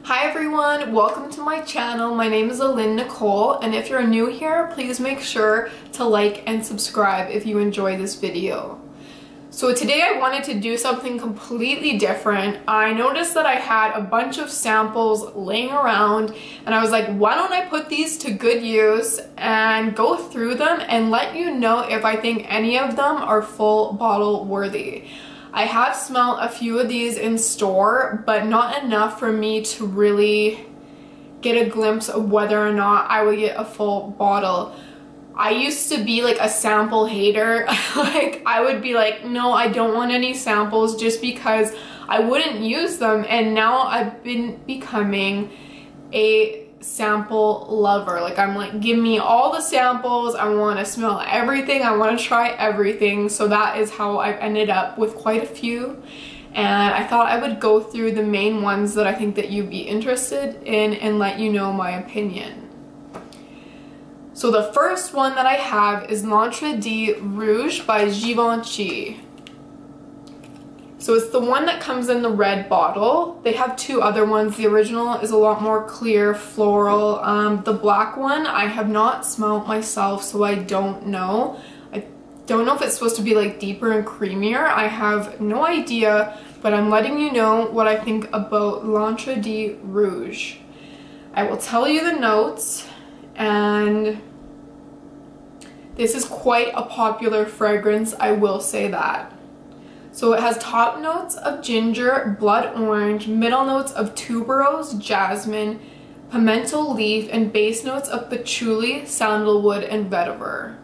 Hi everyone, welcome to my channel. My name is Lynn Nicole, and if you're new here, please make sure to like and subscribe if you enjoy this video. So today I wanted to do something completely different. I noticed that I had a bunch of samples laying around and I was like, why don't I put these to good use and go through them and let you know if I think any of them are full bottle worthy. I have smelled a few of these in store, but not enough for me to really get a glimpse of whether or not I would get a full bottle. I used to be like a sample hater. Like I would be like, no, I don't want any samples just because I wouldn't use them, and now I've been becoming a sample lover. Like I'm like, give me all the samples, I want to smell everything, I want to try everything. So that is how I've ended up with quite a few, and I thought I would go through the main ones that I think that you'd be interested in and let you know my opinion. So the first one that I have is L'Entre de Rouge by Givenchy. So it's the one that comes in the red bottle. They have two other ones. The original is a lot more clear floral. The black one I have not smelled myself, so I don't know. I don't know if it's supposed to be like deeper and creamier. I have no idea, but I'm letting you know what I think about L'Entre de Rouge. I will tell you the notes, and this is quite a popular fragrance, I will say that. So it has top notes of ginger, blood orange, middle notes of tuberose, jasmine, pimento leaf, and base notes of patchouli, sandalwood, and vetiver.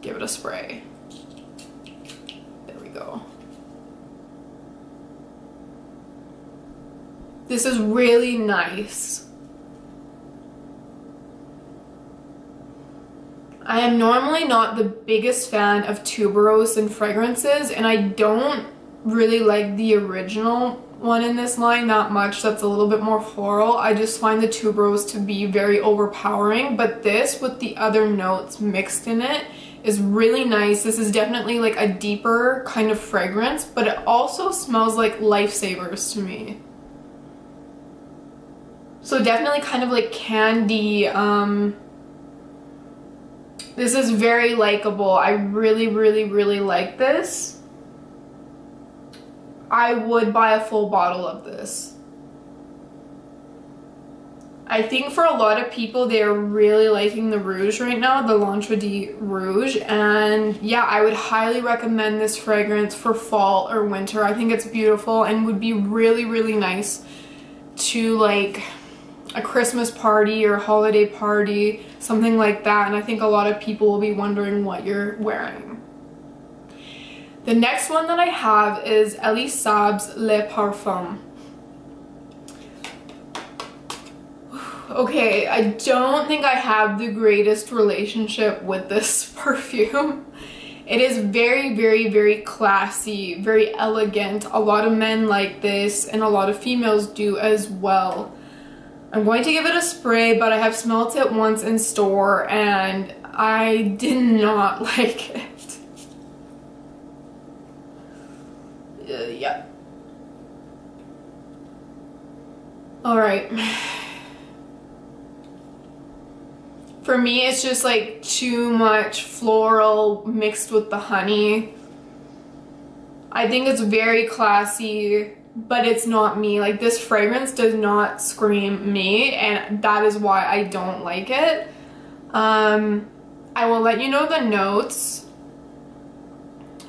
Give it a spray. There we go. This is really nice. I am normally not the biggest fan of tuberose in fragrances, and I don't really like the original one in this line that much. That's a little bit more floral. I just find the tuberose to be very overpowering, but this with the other notes mixed in it is really nice. This is definitely like a deeper kind of fragrance, but it also smells like Lifesavers to me. So definitely kind of like candy. This is very likable. I really like this. I would buy a full bottle of this. I think for a lot of people, they're really liking the Rouge right now, the L'Entre de Rouge, and yeah, I would highly recommend this fragrance for fall or winter. I think it's beautiful and would be really nice to like a Christmas party or holiday party, something like that, and I think a lot of people will be wondering what you're wearing. The next one that I have is SAAB's Le Parfum. Okay, I don't think I have the greatest relationship with this perfume. It is very classy, very elegant. A lot of men like this, and a lot of females do as well. I'm going to give it a spray, but I have smelled it once in store and I did not like it. Yeah. Alright. For me, it's just like too much floral mixed with the honey. I think it's very classy, but it's not me. Like, this fragrance does not scream me, and that is why I don't like it. I will let you know the notes.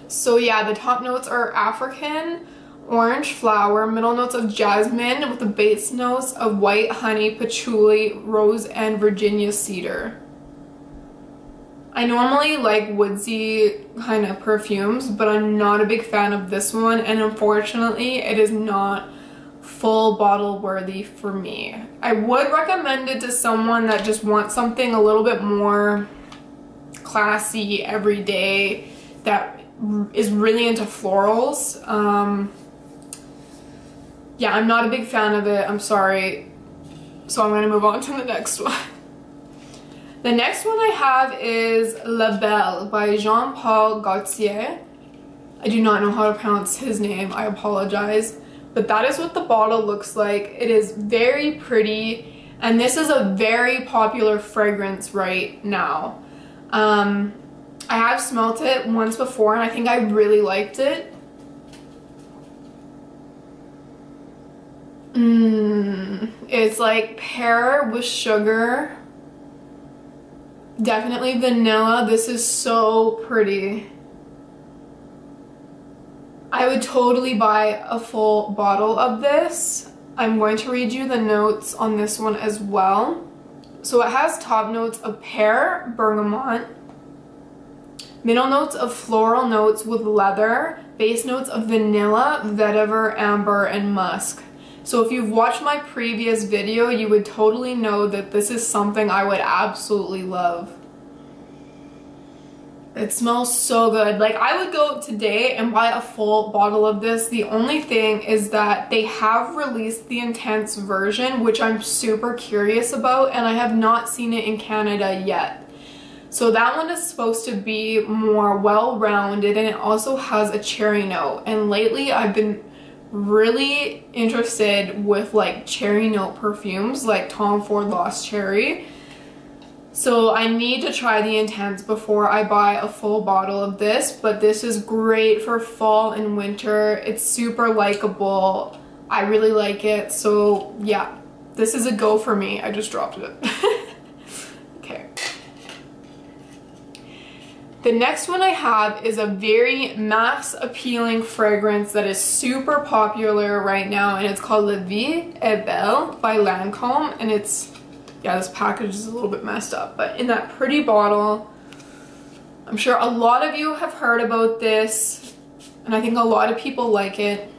So yeah, the top notes are African, orange flower, middle notes of jasmine with the base notes of white honey, patchouli, rose, and Virginia cedar. I normally like woodsy kind of perfumes, but I'm not a big fan of this one, and unfortunately it is not full bottle worthy for me. I would recommend it to someone that just wants something a little bit more classy, everyday, that is really into florals. Yeah, I'm not a big fan of it, I'm sorry. So I'm gonna move on to the next one. The next one I have is Labelle by Jean-Paul Gaultier. I do not know how to pronounce his name, I apologize. But that is what the bottle looks like. It is very pretty, and this is a very popular fragrance right now. I have smelt it once before and I think I really liked it. It's like pear with sugar. Definitely vanilla. This is so pretty. I would totally buy a full bottle of this. I'm going to read you the notes on this one as well. So it has top notes of pear, bergamot, middle notes of floral notes with leather, base notes of vanilla, vetiver, amber, and musk. So if you've watched my previous video, you would totally know that this is something I would absolutely love. It smells so good. Like, I would go today and buy a full bottle of this. The only thing is that they have released the intense version, which I'm super curious about, and I have not seen it in Canada yet. So that one is supposed to be more well-rounded, and it also has a cherry note. And lately I've been really interested with like cherry note perfumes like Tom Ford Lost Cherry. So I need to try the intense before I buy a full bottle of this, but this is great for fall and winter. It's super likable. I really like it. So yeah, this is a go for me. I just dropped it. Okay. The next one I have is a very mass appealing fragrance that is super popular right now, and it's called Vie Est Belle by Lancome, and it's, yeah, this package is a little bit messed up, but in that pretty bottle. I'm sure a lot of you have heard about this, and I think a lot of people like it.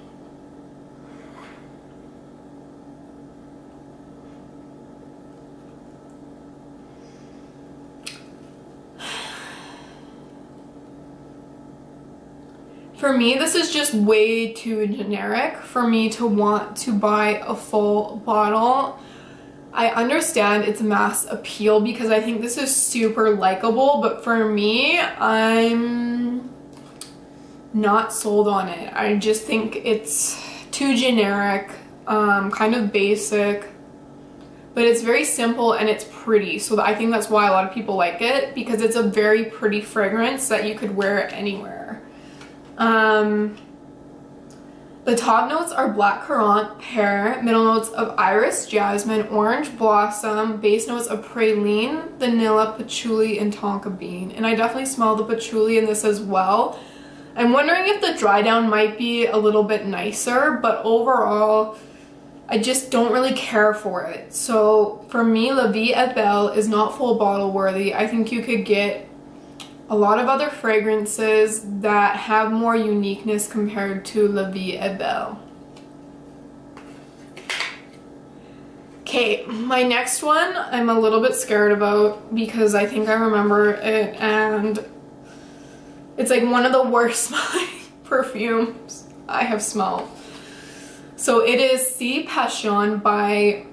For me, this is just way too generic for me to want to buy a full bottle. I understand its mass appeal because I think this is super likable, but for me, I'm not sold on it. I just think it's too generic, kind of basic, but it's very simple and it's pretty. So I think that's why a lot of people like it, because it's a very pretty fragrance that you could wear anywhere. The top notes are blackcurrant, pear, middle notes of iris, jasmine, orange, blossom, base notes of praline, vanilla, patchouli, and tonka bean. And I definitely smell the patchouli in this as well. I'm wondering if the dry down might be a little bit nicer, but overall, I just don't really care for it. So for me, La Vie Est Belle is not full bottle worthy. I think you could get a lot of other fragrances that have more uniqueness compared to La Vie Est Belle. Okay, my next one I'm a little bit scared about because I think I remember it, and it's like one of the worst smelling perfumes I have smelled. So it is PASSIONE by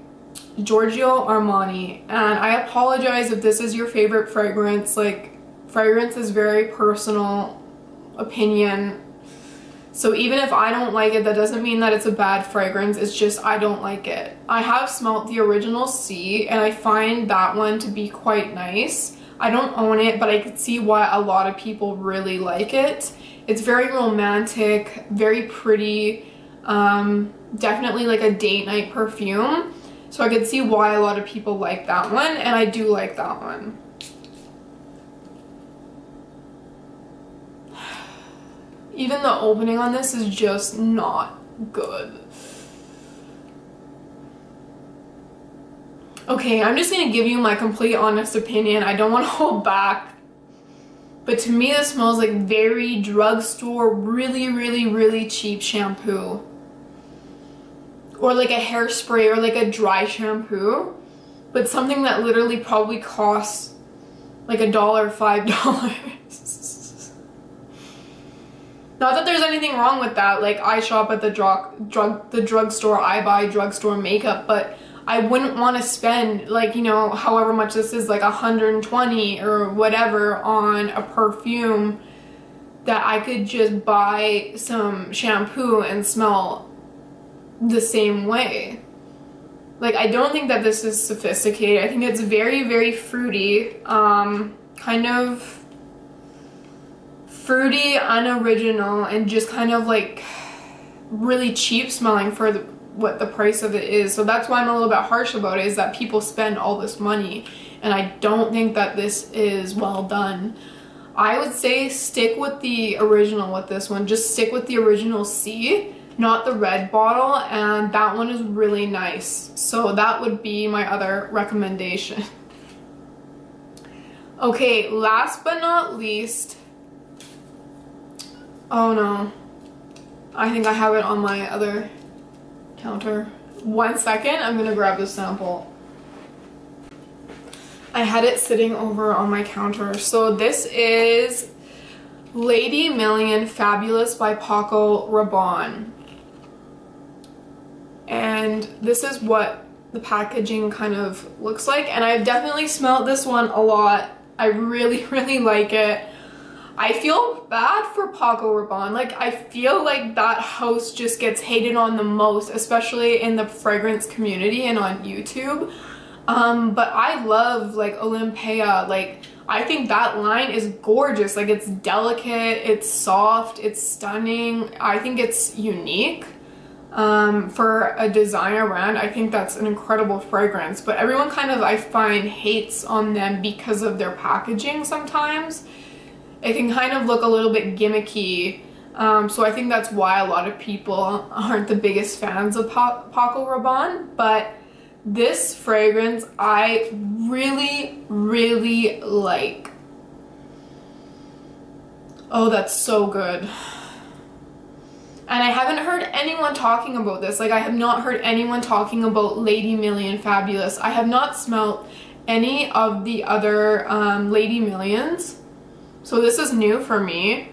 GIORGIO Armani, and I apologize if this is your favorite fragrance. Like, fragrance is very personal opinion, so even if I don't like it, that doesn't mean that it's a bad fragrance. It's just I don't like it. I have smelt the original C, and I find that one to be quite nice. I don't own it, but I could see why a lot of people really like it. It's very romantic, very pretty, definitely like a date night perfume. So I could see why a lot of people like that one, and I do like that one. Even the opening on this is just not good. Okay, I'm just gonna give you my complete honest opinion. I don't want to hold back. But to me, this smells like very drugstore, really cheap shampoo. Or like a hairspray or like a dry shampoo. But something that literally probably costs like $1, $5. Not that there's anything wrong with that. Like, I shop at the drugstore, I buy drugstore makeup, but I wouldn't want to spend, like, you know, however much this is, like $120 or whatever on a perfume that I could just buy some shampoo and smell the same way. Like, I don't think that this is sophisticated. I think it's very, very fruity, kind of fruity, unoriginal, and just kind of like really cheap smelling for what the price of it is. So that's why I'm a little bit harsh about it, is that people spend all this money, and I don't think that this is well done. I would say stick with the original with this one. Just stick with the original C, not the red bottle, and that one is really nice. So that would be my other recommendation. Okay, last but not least, oh no, I think I have it on my other counter. 1 second, I'm gonna grab the sample. I had it sitting over on my counter. So this is Lady Million Fabulous by PACO RABANNE. And this is what the packaging kind of looks like. And I've definitely smelled this one a lot. I really, really like it. I feel bad for PACO RABANNE. Like, I feel like that house just gets hated on the most, especially in the fragrance community and on YouTube. But I love, like, Olympia. Like, I think that line is gorgeous. Like, it's delicate, it's soft, it's stunning. I think it's unique. For a designer brand, I think that's an incredible fragrance. But everyone kind of, I find, hates on them because of their packaging sometimes. It can kind of look a little bit gimmicky. So I think that's why a lot of people aren't the biggest fans of PACO RABANNE. But this fragrance I really, really like. Oh, that's so good. And I haven't heard anyone talking about this. Like, I have not heard anyone talking about Lady Million Fabulous. I have not smelled any of the other Lady Millions. So this is new for me.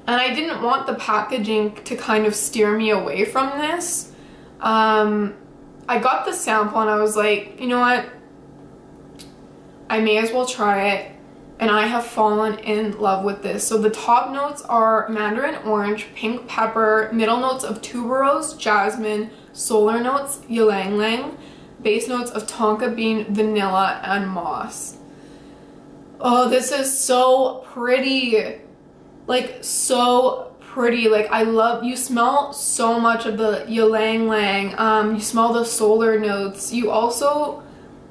And I didn't want the packaging to kind of steer me away from this. I got the sample and I was like, you know what? I may as well try it. And I have fallen in love with this. So the top notes are mandarin orange, pink pepper, middle notes of tuberose, jasmine, solar notes, ylang ylang, base notes of tonka bean, vanilla, and moss. Oh, this is so pretty. Like, so pretty. Like, I love, you smell so much of the ylang ylang. You smell the solar notes. You also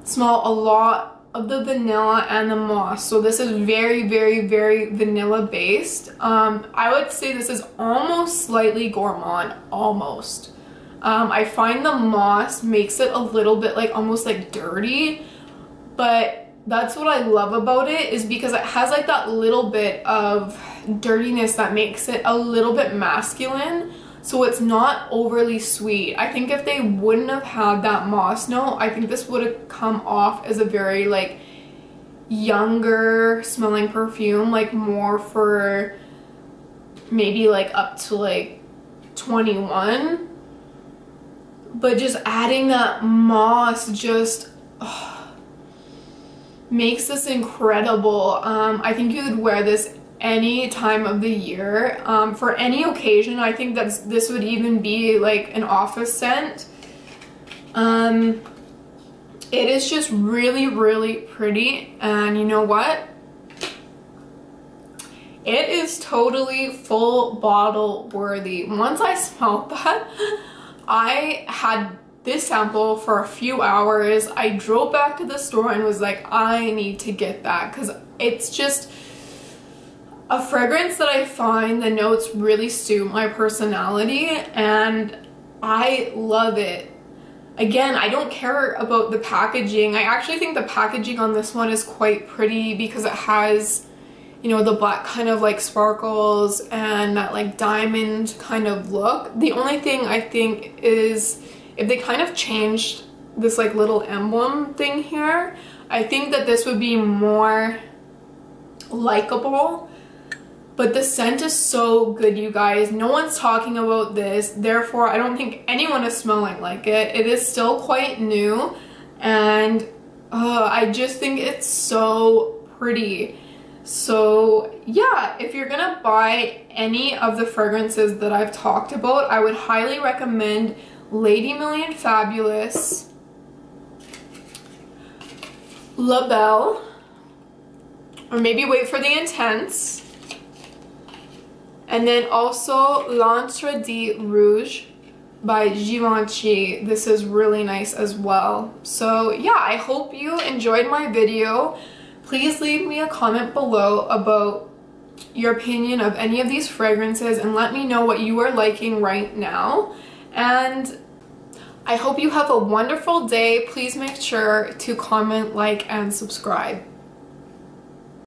smell a lot of the vanilla and the moss. So this is very, very, very vanilla based. I would say this is almost slightly gourmand, almost. I find the moss makes it a little bit like almost like dirty, but that's what I love about it, is because it has like that little bit of dirtiness that makes it a little bit masculine. So it's not overly sweet. I think if they wouldn't have had that moss note, I think this would have come off as a very like younger smelling perfume, like more for maybe like up to like 21. But just adding that moss just makes this incredible. I think you could wear this any time of the year, for any occasion. I think this would even be like an office scent. It is just really, really pretty, and you know what? It is totally full bottle worthy. Once I smelled that, I had this sample for a few hours. I drove back to the store and was like, I need to get that, because it's just a fragrance that I find the notes really suit my personality, and I love it. Again, I don't care about the packaging. I actually think the packaging on this one is quite pretty because it has, you know, the black kind of like sparkles and that like diamond kind of look. The only thing I think is if they kind of changed this like little emblem thing here, I think that this would be more likable. But the scent is so good, you guys. No one's talking about this, therefore I don't think anyone is smelling like it. It is still quite new, and I just think it's so pretty. So yeah, if you're gonna buy any of the fragrances that I've talked about, I would highly recommend Lady Million Fabulous, Labelle, or maybe wait for the Intense, and then also L'Entre de Rouge by Givenchy. This is really nice as well. So yeah, I hope you enjoyed my video. Please leave me a comment below about your opinion of any of these fragrances and let me know what you are liking right now. And I hope you have a wonderful day. Please make sure to comment, like, and subscribe.